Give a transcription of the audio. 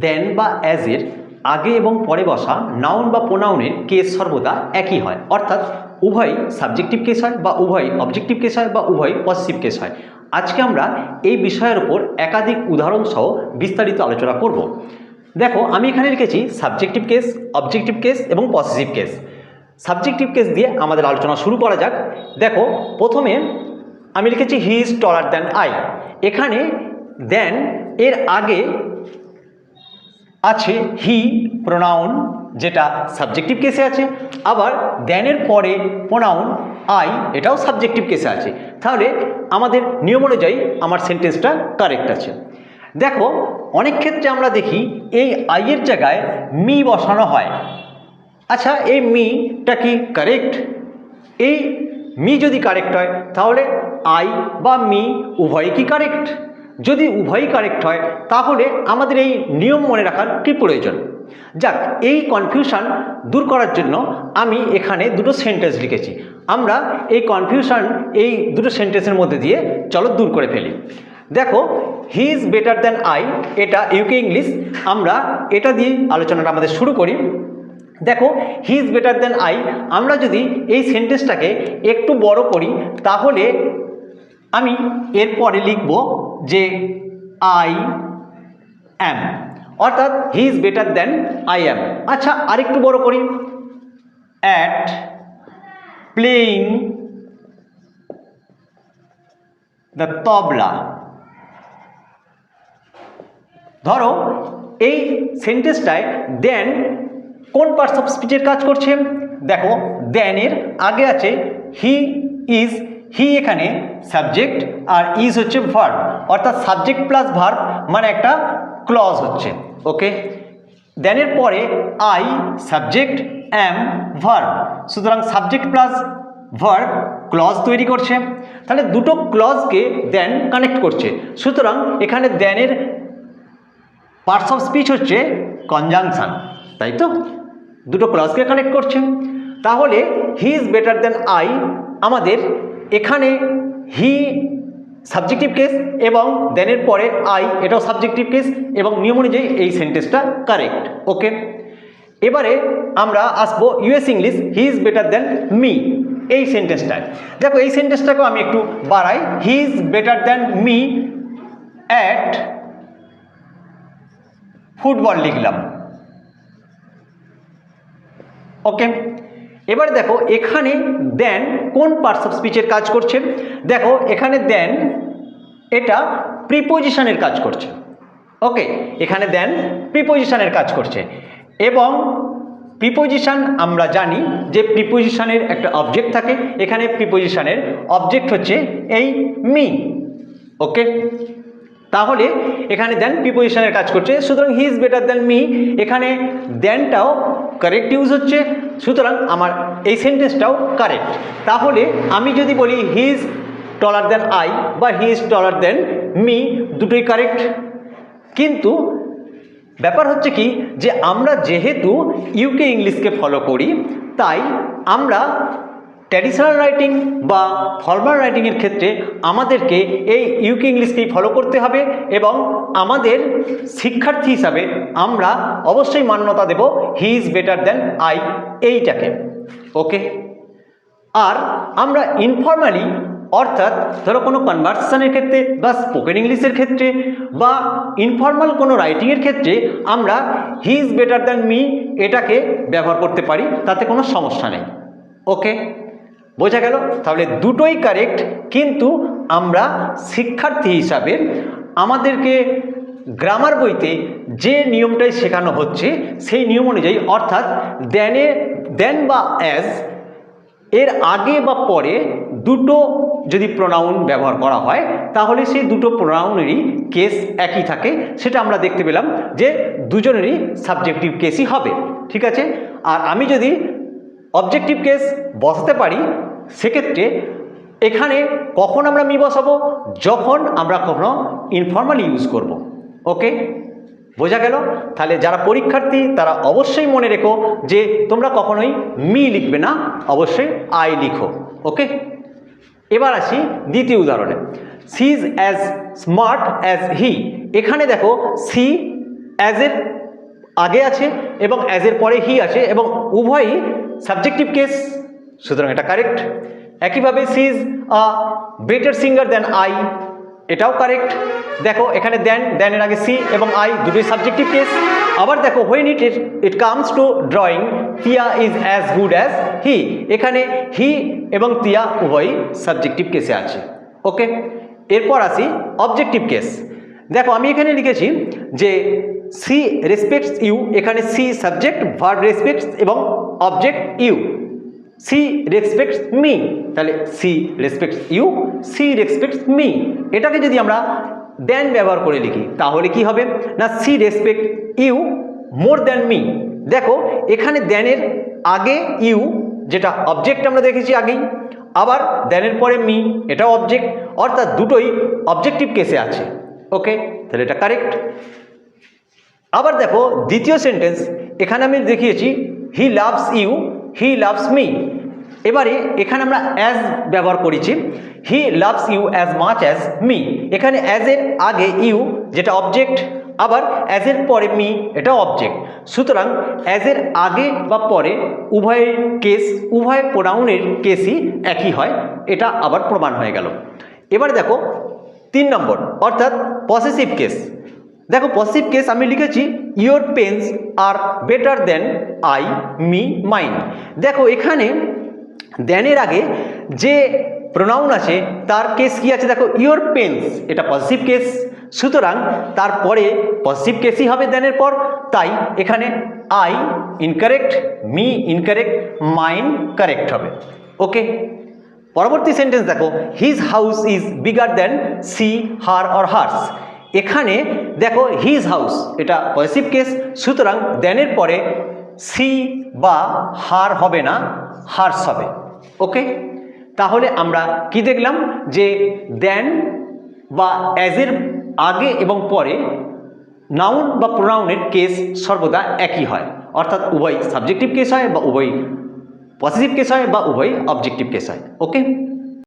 দেন বা অ্যাজের আগে এবং পরে বসা নাউন বা প্রোনাউনের কেস সর্বদা একই হয়, অর্থাৎ উভয় সাবজেক্টিভ কেস হয় বা উভয় অবজেক্টিভ কেস হয় বা উভয় পসেসিভ কেস হয়। আজকে আমরা এই বিষয়ের উপর একাধিক উদাহরণ সহ বিস্তারিত আলোচনা করব। দেখো, আমি এখানে লিখেছি সাবজেক্টিভ কেস, অবজেক্টিভ কেস এবং পসেসিভ কেস। সাবজেক্টিভ কেস দিয়ে আমাদের আলোচনা শুরু করা যাক। দেখো, প্রথমে আমি লিখেছি হি ইজ টলার দ্যান আই। এখানে দেন এর আগে আছে হি প্রোনাউন, যেটা সাবজেক্টিভ কেসে আছে, আবার দেনের পরে প্রোনাউন আই, এটাও সাবজেক্টিভ কেসে আছে। তাহলে আমাদের নিয়ম অনুযায়ী আমার সেন্টেন্সটা কারেক্ট আছে। দেখো, অনেক ক্ষেত্রে আমরা দেখি এই আইয়ের জায়গায় মি বসানো হয়। আচ্ছা, এই মিটা কি কারেক্ট? এই মি যদি কারেক্ট হয় তাহলে আই বা মি উভয়ই কি কারেক্ট? যদি উভয়ই কারেক্ট হয় তাহলে আমাদের এই নিয়ম মনে রাখার কি প্রয়োজন? যাক, এই কনফিউশন দূর করার জন্য আমি এখানে দুটো সেন্টেন্স লিখেছি। আমরা এই কনফিউশন এই দুটো সেন্টেন্সের মধ্যে দিয়ে চলো দূর করে ফেলি। দেখো, হি ইজ বেটার দ্যান আই, এটা ইউকে ইংলিশ। আমরা এটা দিয়ে আলোচনাটা আমাদের শুরু করি। দেখো, হি ইজ বেটার দ্যান আই, আমরা যদি এই সেন্টেন্সটাকে একটু বড় করি তাহলে আমি এরপরে লিখব যে আই অ্যাম, অর্থাৎ হি is better than I am. আচ্ছা, আরেকটু বড় করি, অ্যাট প্লেইং দ্য তবলা। ধরো, এই সেন্টেন্সটায় দেন কোন পার্টস অফ স্পিচের কাজ করছে? দেখো, দেনের আগে আছে হি ইজ। হি এখানে সাবজেক্ট আর ইজ হচ্ছে ভার্ব, অর্থাৎ সাবজেক্ট প্লাস ভার্ব মানে একটা ক্লজ হচ্ছে। ওকে, দেনের পরে আই সাবজেক্ট, অ্যাম ভার্ব, সুতরাং সাবজেক্ট প্লাস ভার্ব ক্লজ তৈরি করছে। তাহলে দুটো ক্লজকে দেন কানেক্ট করছে, সুতরাং এখানে দেনের পার্টস অফ স্পিচ হচ্ছে কনজাংশন, তাই তো? দুটো ক্লজকে কানেক্ট করছে। তাহলে হি ইজ বেটার দ্যান আই, আমাদের এখানে হি সাবজেক্টিভ কেস এবং দেনের পরে আই, এটাও সাবজেক্টিভ কেস, এবং নিয়ম অনুযায়ী এই সেন্টেন্সটা কারেক্ট। ওকে, এবারে আমরা আসবো US English, he is better than me, এই সেন্টেন্সটায়। দেখো, এই সেন্টেন্সটাকেও আমি একটু বাড়াই, হি is better than me at football লিখলাম। ওকে, এবার দেখো এখানে দেন কোন পার্টস অফ স্পিচের কাজ করছে? দেখো, এখানে দেন এটা প্রিপোজিশনের কাজ করছে। ওকে, এখানে দেন প্রিপোজিশনের কাজ করছে, এবং প্রিপোজিশন আমরা জানি যে প্রিপোজিশনের একটা অবজেক্ট থাকে। এখানে প্রিপোজিশনের অবজেক্ট হচ্ছে এই মি। ওকে, তাহলে এখানে দেন প্রিপোজিশনের কাজ করছে, সুতরাং হি ইজ বেটার দ্যান মি, এখানে দেনটাও কারেক্ট ইউজ হচ্ছে, সুতরাং আমার এই সেন্টেন্সটাও কারেক্ট। তাহলে আমি যদি বলি he is taller than I বা he is taller than me, দুটোই কারেক্ট। কিন্তু ব্যাপার হচ্ছে কি, যে আমরা যেহেতু ইউকে ইংলিশকে ফলো করি, তাই আমরা ট্র্যাডিশনাল রাইটিং বা ফর্মাল রাইটিংয়ের ক্ষেত্রে আমাদেরকে এই ইউকে ইংলিশকেই ফলো করতে হবে, এবং আমাদের শিক্ষার্থী হিসাবে আমরা অবশ্যই মান্যতা দেব he is better than I এইটাকে। ওকে, আর আমরা ইনফর্মালি, অর্থাৎ ধরো কোনো কনভারসেশনের ক্ষেত্রে বা স্পোকেন ইংলিশের ক্ষেত্রে বা ইনফর্মাল কোনো রাইটিংয়ের ক্ষেত্রে আমরা হি ইজ বেটার দ্যান মি এটাকে ব্যবহার করতে পারি, তাতে কোনো সমস্যা নেই। ওকে, বোঝা গেল? তাহলে দুটোই কারেক্ট, কিন্তু আমরা শিক্ষার্থী হিসাবে আমাদেরকে গ্রামার বইতে যে নিয়মটাই শেখানো হচ্ছে সেই নিয়ম অনুযায়ী, অর্থাৎ দেন বা অ্যাজ এর আগে বা পরে দুটো যদি প্রোনাউন ব্যবহার করা হয় তাহলে সেই দুটো প্রোনাউনেরই কেস একই থাকে। সেটা আমরা দেখতে পেলাম যে দুজনেরই সাবজেক্টিভ কেসই হবে। ঠিক আছে, আর আমি যদি অবজেক্টিভ কেস বসাতে পারি সেক্ষেত্রে এখানে কখন আমরা মি বসাবো? যখন আমরা কোনো ইনফর্মাল ইউজ করব। ওকে, বোঝা গেল? তাহলে যারা পরীক্ষার্থী তারা অবশ্যই মনে রেখো যে তোমরা কখনোই মি লিখবে না, অবশ্যই আই লিখো। ওকে, এবার আসি দ্বিতীয় উদাহরণে, she is as smart as he. এখানে দেখো সি অ্যাজের আগে আছে এবং অ্যাজের পরে হি আছে এবং উভয়ই সাবজেক্টিভ কেস, সুতরাং এটা কারেক্ট। একইভাবে she is a better singer than I, এটাও কারেক্ট। দেখো এখানে দেনের আগে সি এবং আই দুটোই সাবজেক্টিভ কেস। আবার দেখো when it comes to drawing Tia is as good as he, এখানে হি এবং তিয়া উভয়ই সাবজেক্টিভ কেসে আছে। ওকে, এরপর আসি অবজেক্টিভ কেস। দেখো আমি এখানে লিখেছি যে সি রেসপেক্টস ইউ, এখানে সি সাবজেক্ট, ভার্ব রেসপেক্টস এবং object you. She respects me, তাহলে she respects you, she respects me. এটাকে যদি আমরা দেন ব্যবহার করে লিখি তাহলে কি হবে না, she respect you more than me. দেখো এখানে দেনের আগে ইউ, যেটা অবজেক্ট আমরা দেখেছি আগেই, আবার দেনের পরে মি, এটাও অবজেক্ট, অর্থাৎ দুটোই অবজেক্টিভ কেসে আছে। ওকে, তাহলে এটা কারেক্ট। আবার দেখো দ্বিতীয় সেন্টেন্স, এখানে আমি দেখিয়েছি he loves you, he loves me. এবারে এখানে আমরা অ্যাজ ব্যবহার করেছি, he loves you as much as me. এখানে অ্যাজের আগে ইউ, যেটা অবজেক্ট, আবার অ্যাজের পরে মি, এটা অবজেক্ট। সুতরাং অ্যাজের আগে বা পরে উভয়ের কেস, উভয় প্রোনাউনের কেসই একই হয়, এটা আবার প্রমাণ হয়ে গেল। এবার দেখো 3 নম্বর, অর্থাৎ পসেসিভ কেস। দেখো পসেসিভ কেস আমি লিখেছি ইয়োর পেন্স আর better than I, me, mine. দেখো এখানে দেনের আগে যে প্রোনাউন আছে তার কেস কি আছে, দেখো ইয়োর পেন্স, এটা পসেসিভ কেস, সুতরাং তারপরে পসেসিভ কেসই হবে দেনের পর, তাই এখানে I incorrect, me incorrect, mine correct হবে। ওকে, পরবর্তী সেন্টেন্স দেখো his house is bigger than she, her or hers. এখানে দেখো হিজ হাউস, এটা পসেসিভ কেস, সুতরাং দেনের পরে সি বা হার হবে না, হার্স হবে। ওকে, তাহলে আমরা কি দেখলাম যে দেন বা অ্যাজের আগে এবং পরে নাউন বা প্রোনাউনের কেস সর্বদা একই হয়, অর্থাৎ উভয় সাবজেক্টিভ কেস হয় বা উভয় পসেসিভ কেস হয় বা উভয় অবজেক্টিভ কেস হয়। ওকে।